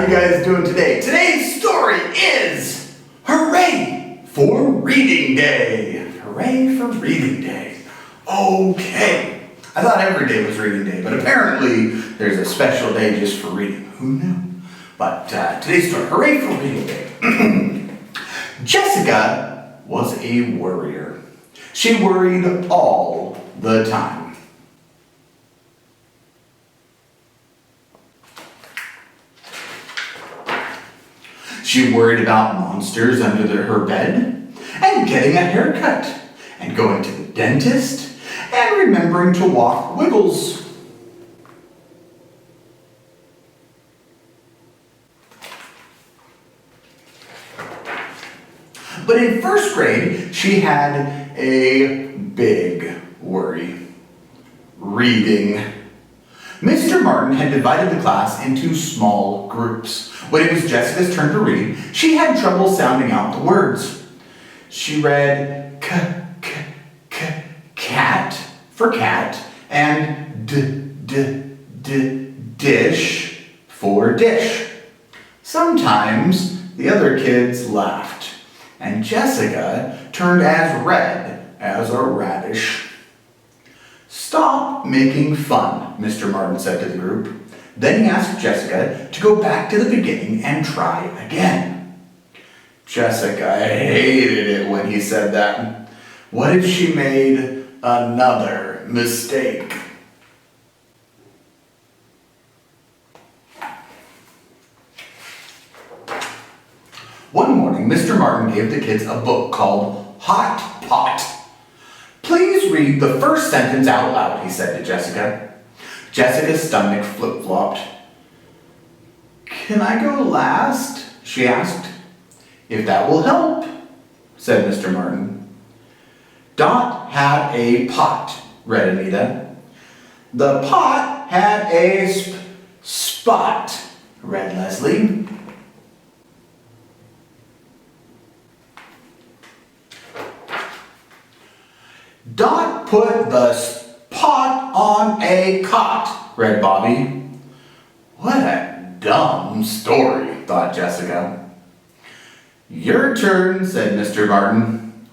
you guys doing today? Today's story is Hooray for Reading Day. Hooray for Reading Day. Okay, I thought every day was Reading Day, but apparently there's a special day just for reading. Who knew? But today's story, Hooray for Reading Day. Jessica was a worrier. She worried all the time. She worried about monsters under her bed, and getting a haircut, and going to the dentist, and remembering to walk Wiggles. But in first grade, she had a big worry: reading. Mr. Martin had divided the class into small groups. When it was Jessica's turn to read, she had trouble sounding out the words. She read cat for cat and dish for dish. Sometimes the other kids laughed, and Jessica turned as red as a radish. "Stop making fun," Mr. Martin said to the group. Then he asked Jessica to go back to the beginning and try again. Jessica hated it when he said that. What if she made another mistake? One morning, Mr. Martin gave the kids a book called Hot Pot. "Please read the first sentence out loud," he said to Jessica. Jessica's stomach flip-flopped. "Can I go last?" she asked. "If that will help," said Mr. Martin. "Dot had a pot," read Anita. "The pot had a spot," read Leslie. "Dot put the pot on a cot," read Bobby. What a dumb story, thought Jessica. "Your turn," said Mr. Martin.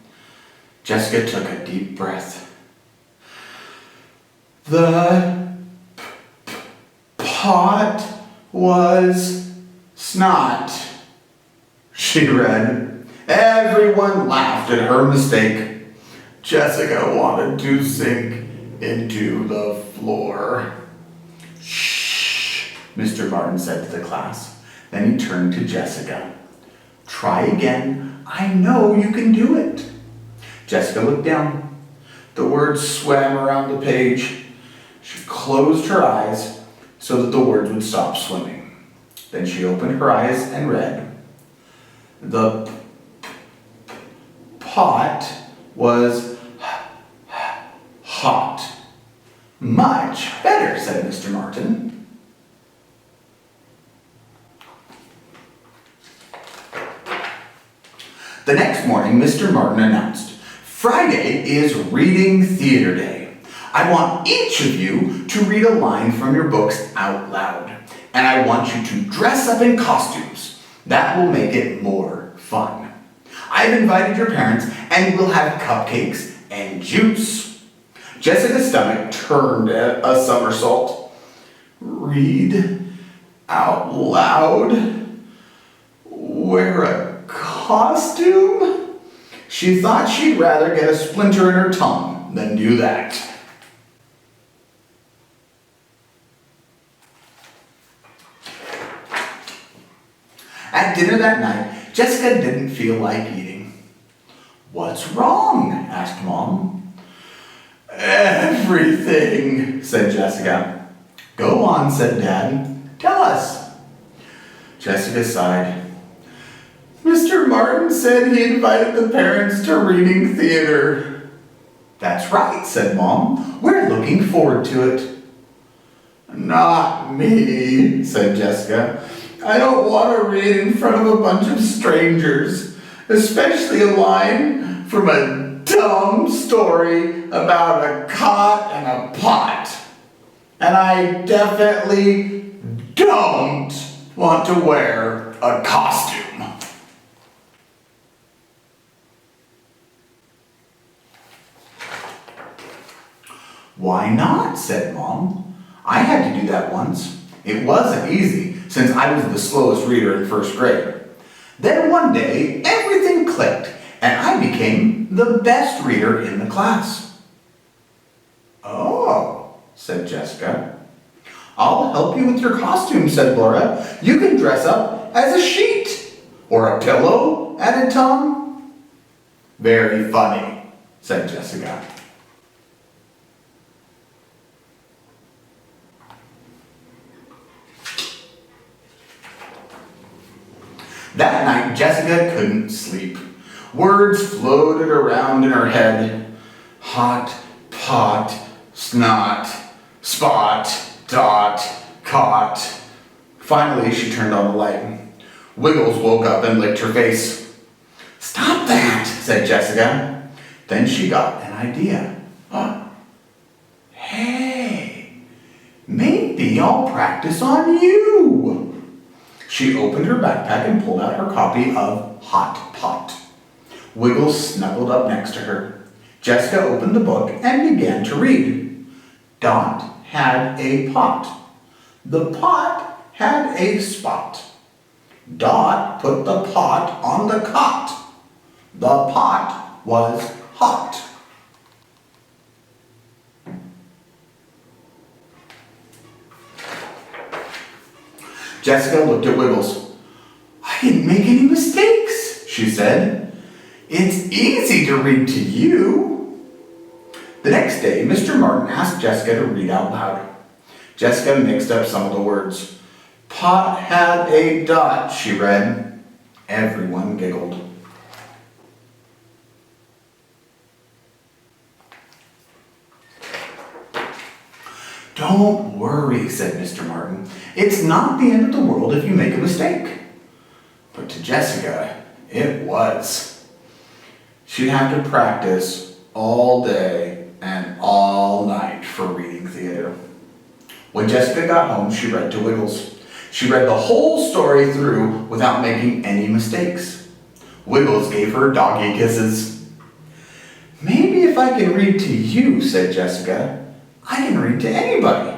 Jessica took a deep breath. "The pot was snot," she read. Everyone laughed at her mistake. Jessica wanted to sink into the floor. "Shh," Mr. Martin said to the class. Then he turned to Jessica. "Try again. I know you can do it." Jessica looked down. The words swam around the page. She closed her eyes so that the words would stop swimming. Then she opened her eyes and read, "The pot was hot." "Much better," said Mr. Martin. The next morning, Mr. Martin announced, "Friday is Reading Theater Day. I want each of you to read a line from your books out loud, and I want you to dress up in costumes. That will make it more fun. I've invited your parents, and we'll have cupcakes and juice." Jessica's stomach turned a somersault. Read out loud? Wear a costume? She thought she'd rather get a splinter in her tongue than do that. At dinner that night, Jessica didn't feel like eating. "What's wrong?" asked Mom. "Everything," said Jessica. "Go on," said Dad. "Tell us." Jessica sighed. "Mr. Martin said he invited the parents to reading theater." "That's right," said Mom. "We're looking forward to it." "Not me," said Jessica. "I don't want to read in front of a bunch of strangers, especially a line from a dumb story about a cot and a pot. And I definitely don't want to wear a costume. Why not? Said Mom. I had to do that once. It wasn't easy, since I was the slowest reader in first grade. Then one day, everything clicked, and I became the best reader in the class. Oh, said Jessica. I'll help you with your costume, said Laura. You can dress up as a sheet, or a pillow, added Tom. Very funny, said Jessica. That night, Jessica couldn't sleep. Words floated around in her head. Hot, pot, snot, spot, dot, caught. Finally, she turned on the light. Wiggles woke up and licked her face. Stop that, said Jessica. Then she got an idea. Hey, maybe I'll practice on you. She opened her backpack and pulled out her copy of Hot Pot. Wiggles snuggled up next to her. Jessica opened the book and began to read. Dot had a pot. The pot had a spot. Dot put the pot on the cot. The pot was hot. Jessica looked at Wiggles. I didn't make any mistakes, she said. It's easy to read to you. The next day, Mr. Martin asked Jessica to read out loud. Jessica mixed up some of the words. Pot had a dot, she read. Everyone giggled. Don't worry, said Mr. Martin. It's not the end of the world if you make a mistake. But to Jessica, it was. She'd have to practice all day and all night for reading theater. When Jessica got home, she read to Wiggles. She read the whole story through without making any mistakes. Wiggles gave her doggy kisses. Maybe if I can read to you, said Jessica, I can read to anybody.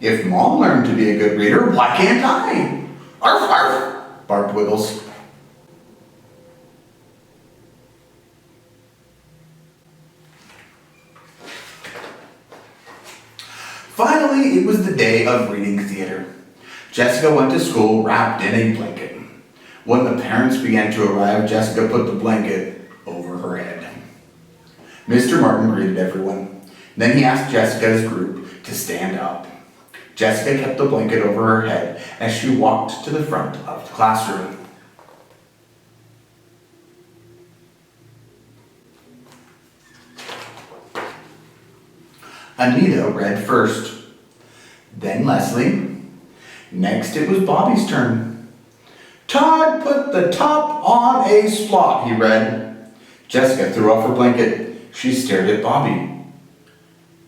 If Mom learned to be a good reader, why can't I? Arf, arf, barked Wiggles. Finally, it was the day of reading theater. Jessica went to school wrapped in a blanket. When the parents began to arrive, Jessica put the blanket over her head. Mr. Martin greeted everyone. Then he asked Jessica's group to stand up. Jessica kept the blanket over her head as she walked to the front of the classroom. Anita read first, then Leslie. Next it was Bobby's turn. Todd put the top on a splot, he read. Jessica threw off her blanket. She stared at Bobby.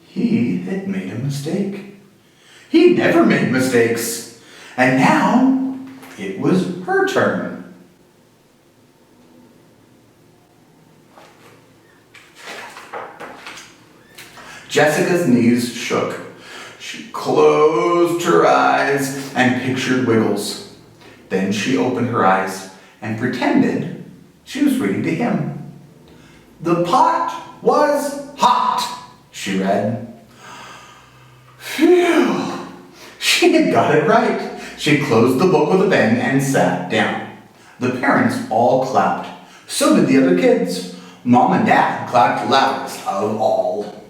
He had made a mistake. He never made mistakes. And now it was her turn. Jessica's knees shook. She closed her eyes and pictured Wiggles. Then she opened her eyes and pretended she was reading to him. The pot was hot, she read. Phew! She had got it right. She closed the book with a bang and sat down. The parents all clapped. So did the other kids. Mom and Dad clapped loudest of all.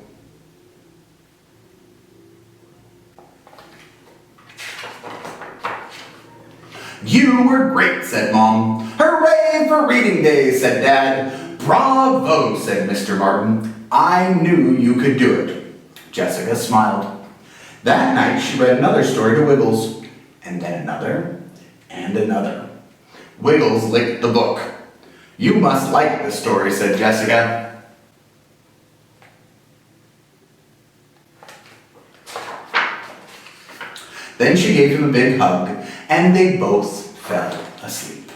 You were great, said Mom. Hooray for reading day, said Dad. Bravo, said Mr. Martin. I knew you could do it. Jessica smiled. That night she read another story to Wiggles, and then another, and another. Wiggles licked the book. You must like this story, said Jessica. Then she gave him a big hug and they both fell asleep.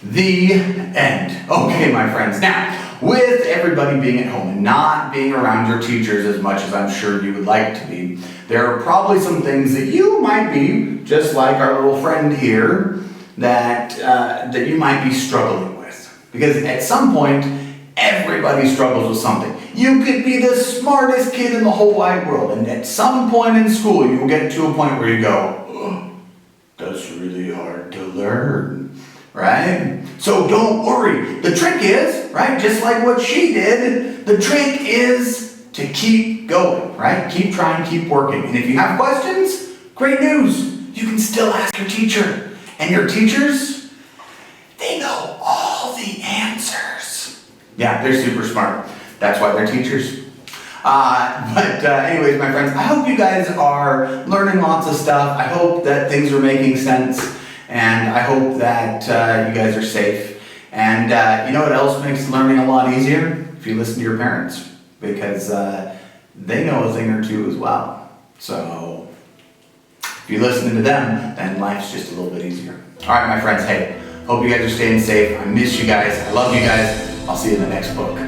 The end. Okay, my friends. Now, with everybody being at home and not being around your teachers as much as I'm sure you would like to be, there are probably some things that you might be, just like our little friend here, that you might be struggling with. Because at some point, everybody struggles with something. You could be the smartest kid in the whole wide world, and at some point in school, you'll get to a point where you go, oh, that's really hard to learn, right? So don't worry. The trick is, right, just like what she did, the trick is to keep going, right? Keep trying, keep working. And if you have questions, great news. You can still ask your teacher. And your teachers, they know all the answers. Yeah, they're super smart. That's why they're teachers. Anyways, my friends, I hope you guys are learning lots of stuff. I hope that things are making sense. And I hope that you guys are safe. And you know what else makes learning a lot easier? If you listen to your parents. Because they know a thing or two as well. So if you're listening to them, then life's just a little bit easier. All right, my friends, hey, hope you guys are staying safe. I miss you guys. I love you guys. I'll see you in the next book.